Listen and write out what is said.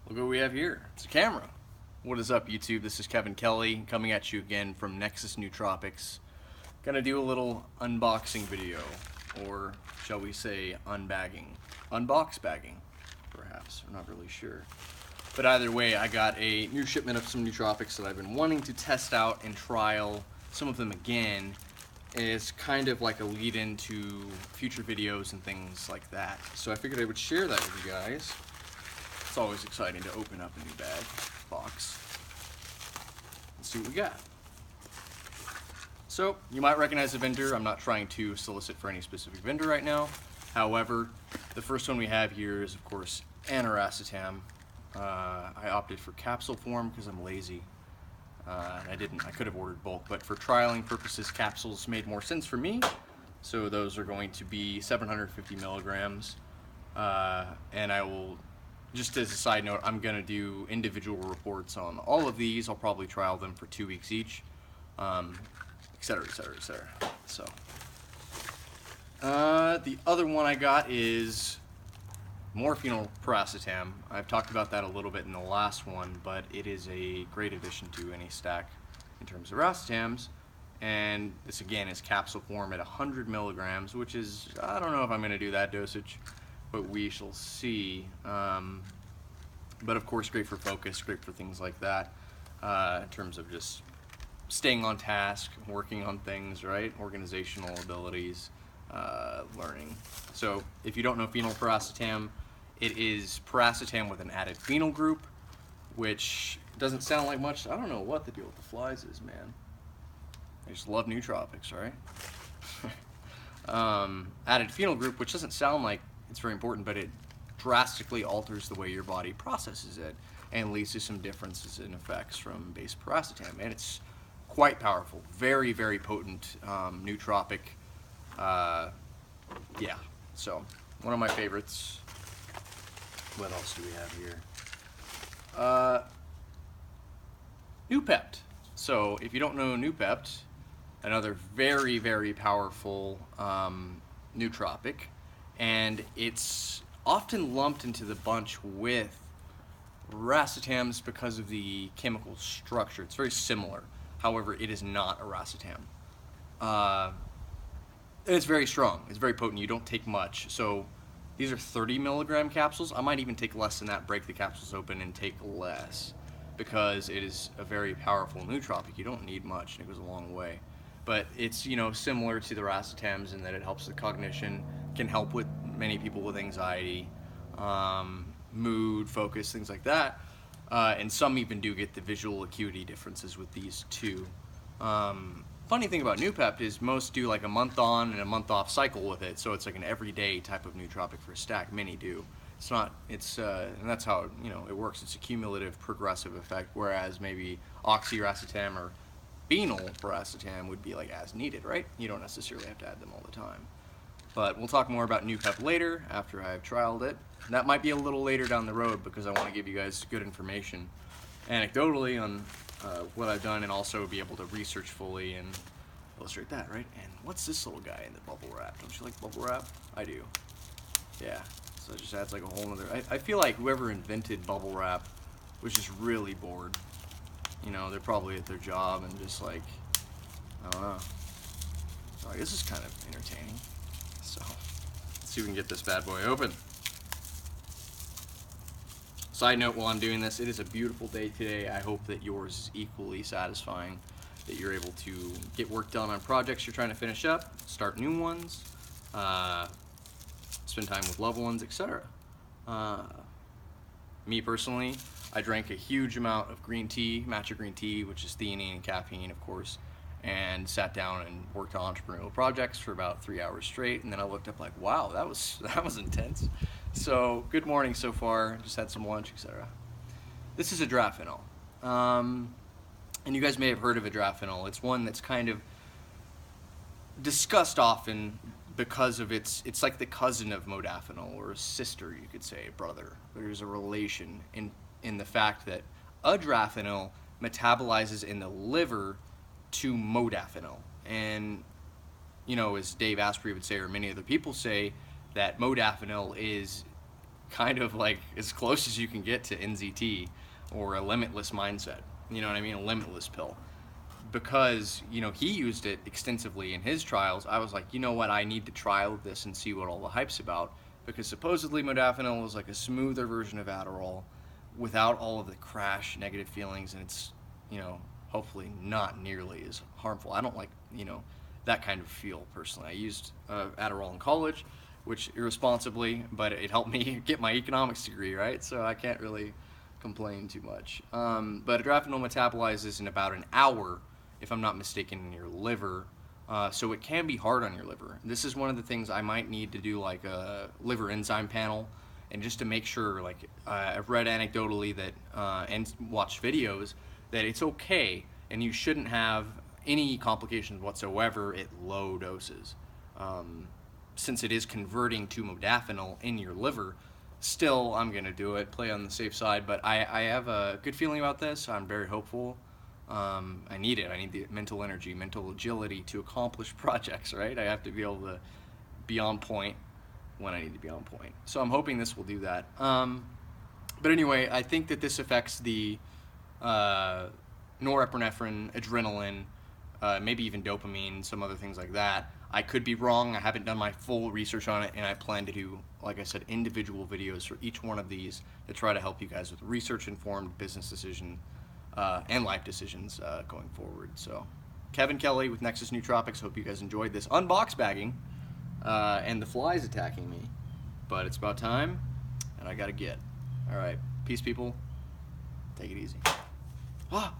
Look what we have here. It's a camera. What is up, YouTube? This is Kelley coming at you again from Nexus Nootropics. Gonna do a little unboxing video, or shall we say unbagging. Unbox-bagging, perhaps. I'm not really sure. But either way, I got a new shipment of some nootropics that I've been wanting to test out and trial some of them again. It's kind of like a lead into future videos and things like that. So I figured I would share that with you guys. It's always exciting to open up a new box. Let's see what we got. So, you might recognize the vendor. I'm not trying to solicit for any specific vendor right now. However, the first one we have here is, of course, aniracetam. I opted for capsule form because I'm lazy. I could have ordered bulk, but for trialing purposes, capsules made more sense for me. So those are going to be 750 milligrams. And I will, just as a side note, I'm going to do individual reports on all of these. I'll probably trial them for 2 weeks each, etc., etc., etc. So, the other one I got is morphinol paracetam. I've talked about that a little bit in the last one, but it is a great addition to any stack in terms of racetams. And this again is capsule form at 100 milligrams, which is, I don't know if I'm going to do that dosage, but we shall see. But of course, great for focus, great for things like that, in terms of just staying on task, working on things, right? Organizational abilities, learning. So if you don't know phenylparacetam, it is paracetam with an added phenyl group, which doesn't sound like much. I don't know what the deal with the flies is, man. I just love nootropics, right? Added phenyl group, which doesn't sound like it's very important, but it drastically alters the way your body processes it and leads to some differences in effects from base paracetam. And it's quite powerful, very, very potent nootropic. Yeah, so one of my favorites. What else do we have here? Noopept. So if you don't know Noopept, another very, very powerful nootropic, and it's often lumped into the bunch with racetams because of the chemical structure. It's very similar. However, it is not a racetam. It's very strong. It's very potent. You don't take much. So these are 30 milligram capsules. I might even take less than that, break the capsules open and take less, because it is a very powerful nootropic. You don't need much, and it goes a long way. But it's, you know, similar to the racetams in that it helps with cognition, can help with many people with anxiety, mood, focus, things like that. And some even do get the visual acuity differences with these two. Funny thing about Noopept is most do like a month on and a month off cycle with it, so it's like an everyday type of nootropic for a stack. Many do. It's not. It's and that's how, you know, it works. It's a cumulative, progressive effect. Whereas maybe oxyracetam or phenylparacetam would be like as needed, right? You don't necessarily have to add them all the time. But we'll talk more about Noopept later after I've trialed it. That might be a little later down the road because I want to give you guys good information anecdotally on what I've done, and also be able to research fully and illustrate that, right? And what's this little guy in the bubble wrap? Don't you like bubble wrap? I do. Yeah, so it just adds like a whole other. I feel like whoever invented bubble wrap was just really bored. You know, they're probably at their job and just like, I don't know. So I guess it's kind of entertaining. So let's see if we can get this bad boy open. Side note, while I'm doing this, it is a beautiful day today. I hope that yours is equally satisfying, that you're able to get work done on projects you're trying to finish up, start new ones, spend time with loved ones, etc. Me personally, I drank a huge amount of green tea, matcha green tea, which is theanine and caffeine, of course, and sat down and worked on entrepreneurial projects for about 3 hours straight. And then I looked up like, wow, that was intense. So good morning so far. Just had some lunch, etc. This is adrafinol, and you guys may have heard of adrafinol. It's one that's kind of discussed often because of it's like the cousin of modafinil, or a sister, you could say, brother. There's a relation in the fact that adrafinol metabolizes in the liver to modafinil. And, you know, as Dave Asprey would say, or many other people say, that modafinil is kind of like as close as you can get to NZT or a limitless mindset. You know what I mean? A limitless pill. Because, you know, he used it extensively in his trials, I was like, you know what, I need to trial this and see what all the hype's about. Because supposedly modafinil is like a smoother version of Adderall without all of the crash negative feelings, and it's, you know, hopefully not nearly as harmful. I don't like, you know, that kind of feel personally. I used Adderall in college, which irresponsibly, but it helped me get my economics degree, right? So I can't really complain too much. But modafinil metabolizes in about an hour, if I'm not mistaken, in your liver. So it can be hard on your liver. This is one of the things I might need to do, like a liver enzyme panel, and just to make sure, like I've read anecdotally that and watched videos that it's okay and you shouldn't have any complications whatsoever at low doses. Since it is converting to modafinil in your liver, still I'm gonna do it, play on the safe side, but I have a good feeling about this. I'm very hopeful. I need it. I need the mental energy, mental agility to accomplish projects, right? I have to be able to be on point when I need to be on point. So I'm hoping this will do that. But anyway, I think that this affects the norepinephrine, adrenaline, maybe even dopamine, some other things like that. I could be wrong. I haven't done my full research on it, and I plan to do, like I said, individual videos for each one of these to try to help you guys with research-informed business decision and life decisions going forward. So, Kevin Kelley with Nexus Nootropics. Hope you guys enjoyed this unbox bagging, and the flies attacking me. But it's about time, and I gotta get. All right, peace, people. Take it easy. Ah.